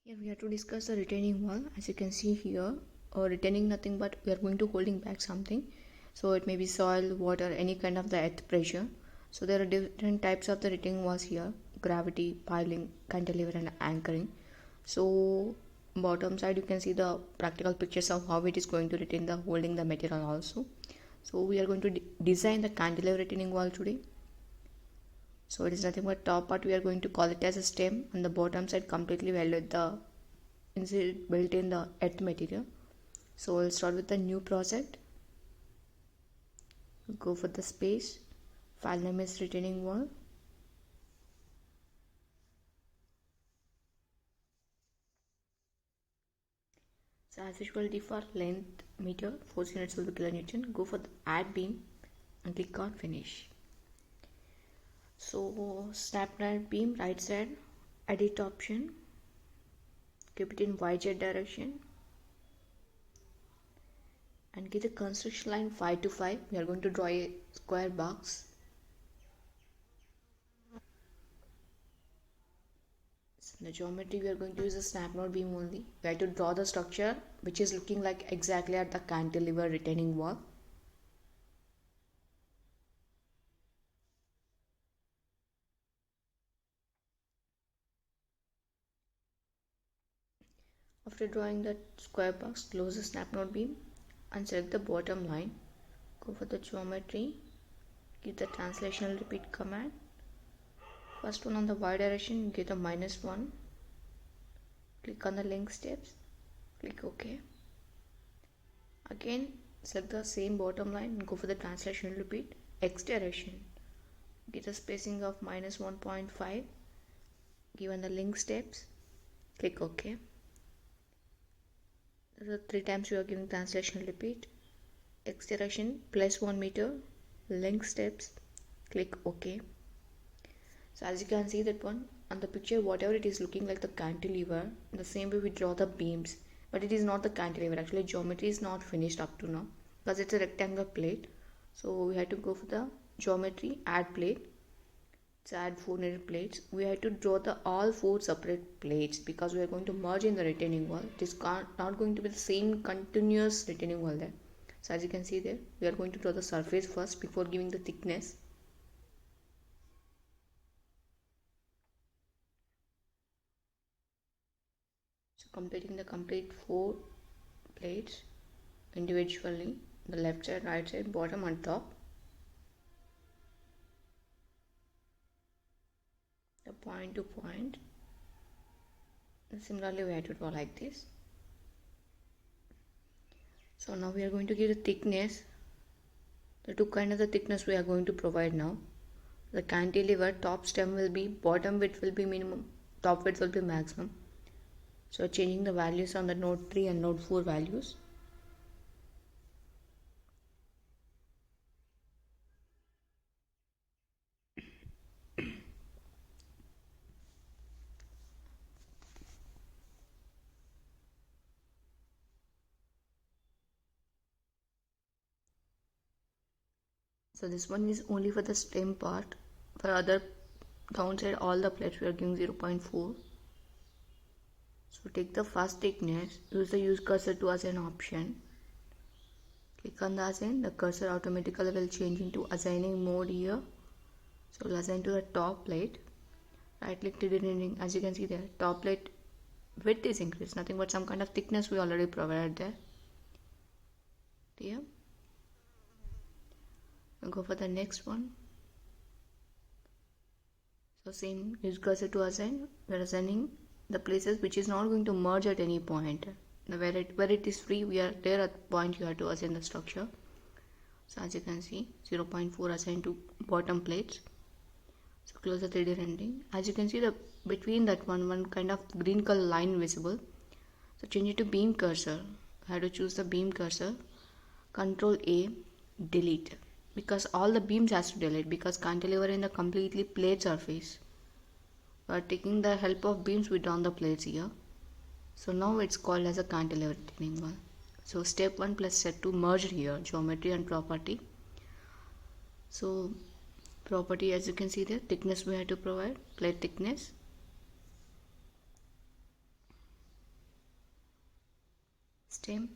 Here we have to discuss the retaining wall. As you can see here, retaining nothing but we are going to holding back something. So it may be soil, water, any kind of the earth pressure. So there are different types of the retaining walls here: gravity, piling, cantilever, and anchoring. So bottom side you can see the practical pictures of how it is going to retain the holding the material also. So we are going to design the cantilever retaining wall today. So it is nothing but top part we are going to call it as a stem, and the bottom side completely welded the inside built in the earth material. So we'll start with the new project. Go for the space. File name is retaining wall. So as usual, default length meter, force units will be kilonewton. Go for the add beam and click on finish. So snap right beam, right side, edit option, keep it in YZ direction, and get the construction line 5 to 5. We are going to draw a square box. So in the geometry we are going to use a snap node beam only. We have to draw the structure which is looking like exactly at the cantilever retaining wall. After drawing that square box, close the snap node beam and select the bottom line. Go for the geometry, give the translational repeat command. First one on the Y direction, give the -1. Click on the link steps, click OK. Again select the same bottom line and go for the translational repeat. X direction, give the spacing of -1.5. Given the link steps, click OK. The 3 times you are giving translation repeat. X direction +1 meter, link steps, click OK. So as you can see that one on the picture, whatever it is looking like the cantilever, the same way we draw the beams, but it is not the cantilever. Actually geometry is not finished up to now because it's a rectangular plate. So we had to go for the geometry, add plate. Add 4 knitted plates. We have to draw the all 4 separate plates because we are going to merge in the retaining wall. It is not going to be the same continuous retaining wall there. So as you can see there, we are going to draw the surface first before giving the thickness. So completing the complete 4 plates individually, the left side, right side, bottom and top. The point to point. And similarly we have to draw like this. So now we are going to give the thickness. The two kind of the thickness we are going to provide now. The cantilever top stem will be, bottom width will be minimum, top width will be maximum. So changing the values on the node 3 and node 4 values. So this one is only for the stem part. For other downside, all the plates we are giving 0.4. So take the first thickness, use the use cursor to assign option. Click on the assign, the cursor automatically will change into assigning mode here. So we'll assign to the top plate. Right click to rename. As you can see there, top plate width is increased, nothing but some kind of thickness we already provided there. Here. We'll go for the next one. So same, use cursor to assign. We're assigning the places which is not going to merge at any point. Where it is free, we are there at the point you have to assign the structure. So as you can see, 0.4 assigned to bottom plates. So close the 3D rendering. As you can see, the between that one kind of green color line visible. So change it to beam cursor. I have to choose the beam cursor. Control A, delete. Because all the beams has to delete because cantilever in the completely plate surface. We are taking the help of beams we drawn the plates here. So now it's called as a cantilever retaining wall. So step 1 plus step 2 merged here, geometry and property. So property, as you can see there, thickness we have to provide, plate thickness. stem